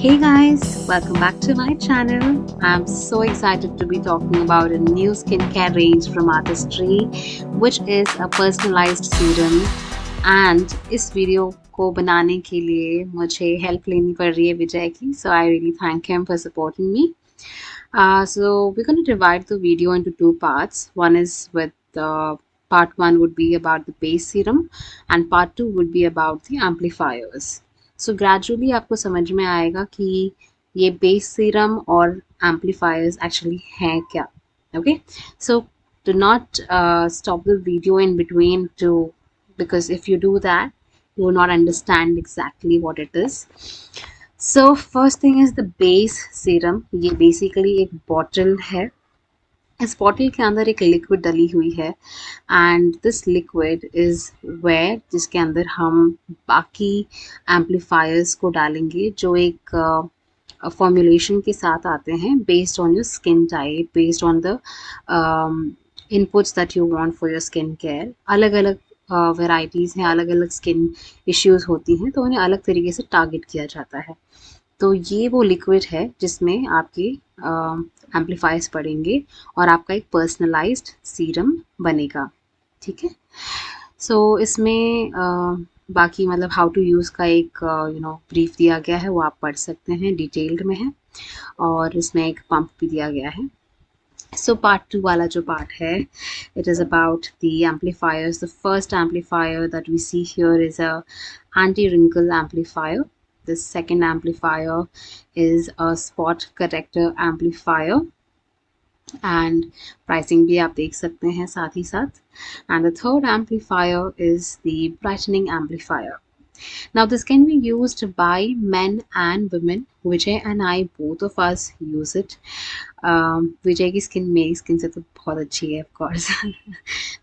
Hey guys, welcome back to my channel. I'm so excited to be talking about a new skincare range from Artistry, which is a personalized serum. And इस video को बनाने के लिए मुझे help लेनी पड़ रही है विजय की, so I really thank him for supporting me. So we're going to divide the video into two parts. One is with part one would be about the base serum, and part two would be about the amplifiers. So gradually आपको समझ में आएगा कि ये base serum और amplifiers actually हैं क्या. Okay, so do not stop the video in between to, because if you do that you will not understand exactly what it is. So first thing is the base serum. ये basically एक bottle है. इस bottle के अंदर एक liquid डली हुई है and this liquid is where जिसके अंदर हम बाकी एम्पलीफायर्स को डालेंगे जो एक फॉर्मुलेशन के साथ आते हैं based on your skin type, based on the inputs that you want for your skin care. अलग अलग वेराइटीज़ हैं, अलग अलग स्किन इश्यूज होती हैं, तो उन्हें अलग तरीके से टारगेट किया जाता है. तो ये वो लिक्विड है जिसमें आपके एम्पलीफायर्स पड़ेंगे और आपका एक पर्सनलाइज्ड सीरम बनेगा. ठीक है. सो इसमें बाकी मतलब हाउ टू यूज़ का एक ब्रीफ दिया गया है, वो आप पढ़ सकते हैं, डिटेल्ड में है. और इसमें एक पंप भी दिया गया है. सो पार्ट टू वाला जो पार्ट है, it is about the amplifiers. The first amplifier that we see here is a anti wrinkle amplifier. The second amplifier is a spot corrector amplifier and pricing भी आप देख सकते हैं साथ ही साथ. And the third amplifier is the brightening amplifier. Now this can be used by men and women. Vijay and I, both of us use it. Vijay की skin मेरी skin से तो बहुत अच्छी है, of course.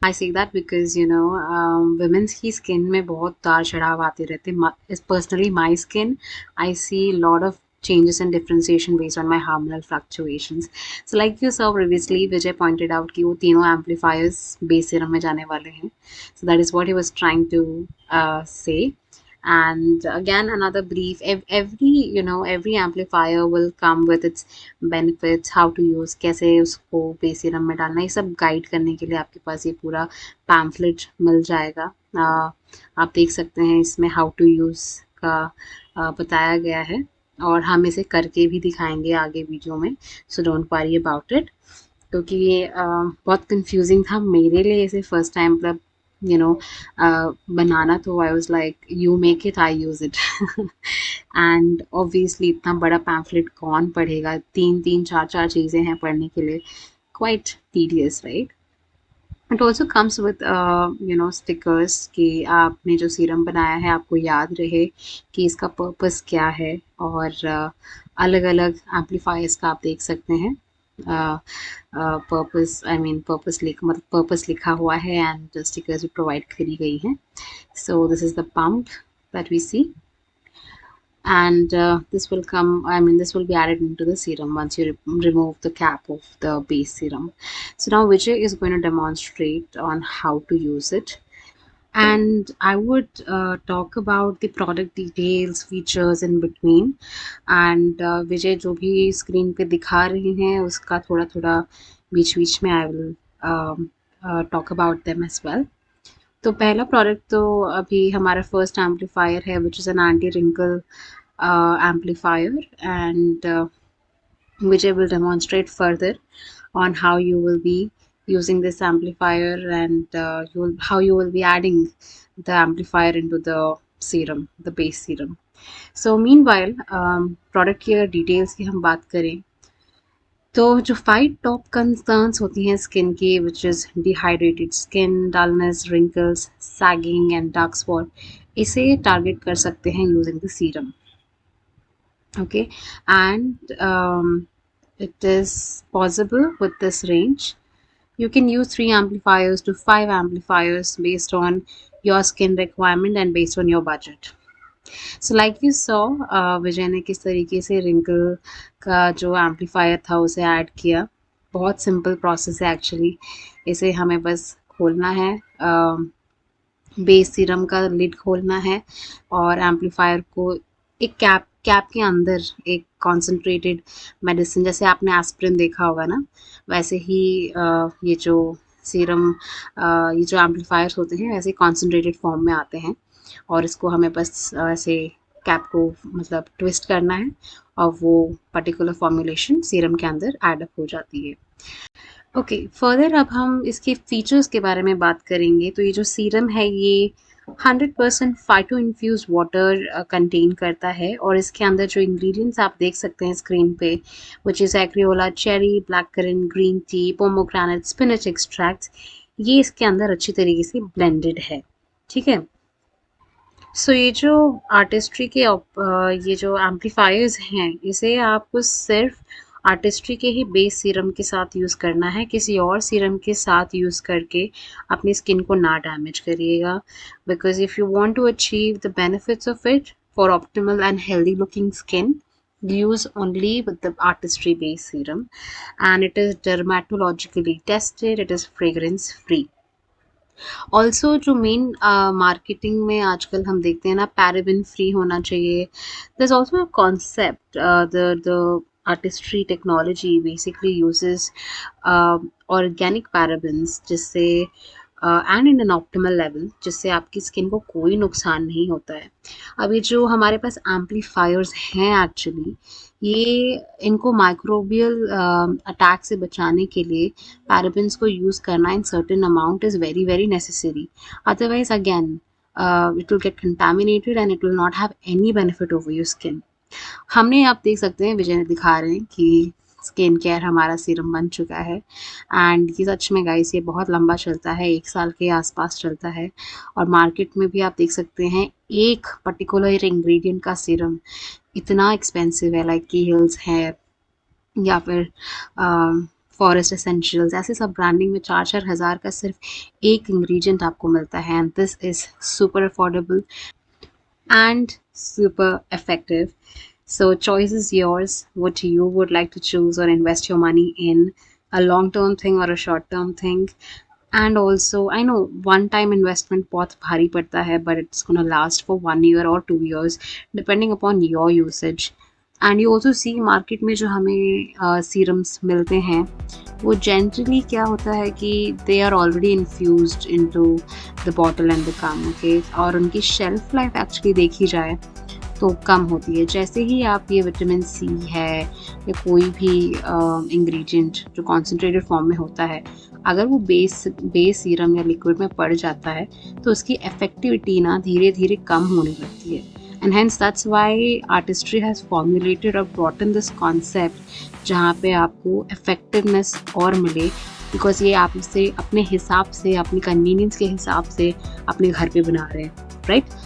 I say that because women's की skin में बहुत उतार चढ़ाव आते रहते हैं. Personally, my skin, I see a lot of changes and differentiation based on my hormonal fluctuations. So like you saw previously, Vijay pointed out कि वो तीनों amplifiers base serum में जाने वाले हैं. So that is what he was trying to say. And again another brief, every amplifier will come with its benefits, how to use, कैसे उसको base serum में डालना, ये सब गाइड करने के लिए आपके पास ये पूरा पैम्फलेट मिल जाएगा. आप देख सकते हैं इसमें हाउ टू यूज़ का बताया गया है और हम इसे करके भी दिखाएंगे आगे वीडियो में. So don't worry about it, क्योंकि ये बहुत कंफ्यूजिंग था मेरे लिए इसे फर्स्ट टाइम मतलब बनाना. तो I was like you make it, I use it. And obviously इतना बड़ा पैम्फलेट कौन पढ़ेगा, तीन तीन चार चार चीज़ें हैं पढ़ने के लिए, quite tedious, right. It also comes with stickers कि आपने जो सीरम बनाया है आपको याद रहे कि इसका पर्पस क्या है. और अलग अलग एम्पलीफायर्स का आप देख सकते हैं पर्पस लिखा हुआ है एंड स्टिकर्स भी प्रोवाइड करी गई हैं. So this is the pump that we see and this will be added into the serum once you remove the cap of the base serum. So now Vijay is going to demonstrate on how to use it, and I would talk about the product details, features in between. And Vijay जो भी screen पे दिखा रहे हैं उसका थोड़ा थोड़ा बीच बीच में I will talk about them as well. तो पहला प्रोडक्ट तो अभी हमारा फर्स्ट एम्पलीफायर है, which is an anti wrinkle amplifier. And Vijay will demonstrate further on how you will be using this amplifier and how you will be adding the amplifier into the serum, the base serum. So meanwhile, product की अगर details की हम बात करें तो जो 5 top concerns होती हैं स्किन की, which is dehydrated skin, dullness, wrinkles, sagging and dark spot, इसे टारगेट कर सकते हैं using the serum. Okay, and it is possible with this range. You can use 3 amplifiers to 5 amplifiers based on your skin requirement and based on your budget. So like you saw, विजय ने किस तरीके से wrinkle का जो amplifier था उसे add किया. बहुत सिंपल प्रोसेस है एक्चुअली. इसे हमें बस खोलना है, बेस सीरम का लिड खोलना है और एम्पलीफायर को एक कैप के अंदर एक कॉन्सेंट्रेटेड मेडिसिन, जैसे आपने एस्पिरिन देखा होगा ना, वैसे ही ये जो सीरम, ये जो एम्पलीफायर्स होते हैं वैसे कॉन्सेंट्रेटेड फॉर्म में आते हैं, और इसको हमें बस ऐसे कैप को मतलब ट्विस्ट करना है और वो पर्टिकुलर फॉर्मुलेशन सीरम के अंदर एड अप हो जाती है। ओके, फर्दर अब हम इसके फीचर्स के बारे में बात करेंगे। तो ये जो सीरम है ये 100% फाइटो इन्फ्यूज वाटर कंटेन करता है, और इसके अंदर जो इंग्रेडिएंट्स आप देख सकते हैं स्क्रीन पे, which is acerola cherry, black currant, green tea, pomegranate, spinach extracts, ये इसके अंदर अच्छी तरीके से ब्लेंडेड है। ठीक है, सो ये जो आर्टिस्ट्री के ये जो एम्पलीफायर्स हैं, इसे आपको सिर्फ आर्टिस्ट्री के ही बेस सीरम के साथ यूज़ करना है, किसी और सीरम के साथ यूज़ करके अपनी स्किन को ना डैमेज करिएगा, because if you want to achieve the benefits of it for optimal and healthy looking skin, use only with the artistry based serum, and it is dermatologically tested, it is fragrance free. Also जो main marketing में आजकल हम देखते हैं ना, paraben free होना चाहिए। There is also a concept, the artistry technology basically uses organic parabens, जिससे and in an optimal level, जिससे आपकी स्किन को कोई नुकसान नहीं होता है। अभी जो हमारे पास एम्पलीफायर्स हैं एक्चुअली, ये इनको माइक्रोबियल अटैक से बचाने के लिए पैराबेन्स को यूज़ करना in certain amount is very very necessary, otherwise again it will get contaminated and it will not have any benefit over your skin. हमने आप देख सकते हैं, विजय दिखा रहे हैं कि स्किन केयर हमारा सीरम बन चुका है, एंड ये सच में गाइस ये बहुत लंबा चलता है, 1 साल के आसपास चलता है, और मार्केट में भी आप देख सकते हैं एक पर्टिकुलर इंग्रेडिएंट का सीरम इतना एक्सपेंसिव है, लाइक की हिल्स है या फिर फॉरेस्ट एसेंशियल्स, ऐसे सब ब्रांडिंग में 4-4 हज़ार का सिर्फ एक इंग्रेडिएंट आपको मिलता है, and this is super affordable and super effective. So choice is yours, what you would like to choose or invest your money in, a long term thing or a short term thing. And also I know one time investment बहुत भारी पड़ता है, but it's gonna last for 1 year or 2 years depending upon your usage. And you also see market में जो हमें serums मिलते हैं, वो जनरली क्या होता है कि they are already infused into the bottle and they come, okay, और उनकी शेल्फ लाइफ एक्चुअली देखी जाए तो कम होती है। जैसे ही आप ये विटामिन सी है या कोई भी इंग्रेडिएंट जो कॉन्सेंट्रेटेड फॉर्म में होता है, अगर वो बेस सीरम या लिक्विड में पड़ जाता है तो उसकी इफेक्टिविटी ना धीरे धीरे कम होने लगती है, and hence that's why artistry has formulated or brought in this concept जहाँ पे आपको effectiveness और मिले, because ये आप इसे अपने हिसाब से, अपनी convenience के हिसाब से अपने घर पे बना रहे हैं, right?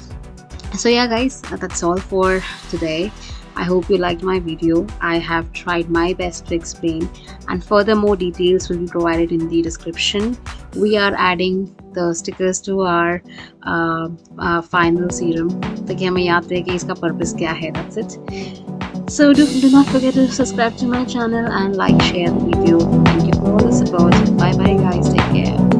So yeah guys, that's all for today. I hope you liked my video. I have tried my best to explain, and further more details will be provided in the description. We are adding the stickers to our final serum, ताकि हमें याद रहे कि इसका purpose क्या है. That's it. So do not forget to subscribe to my channel and like, share the video. Thank you for all the support. Bye bye guys. Take care.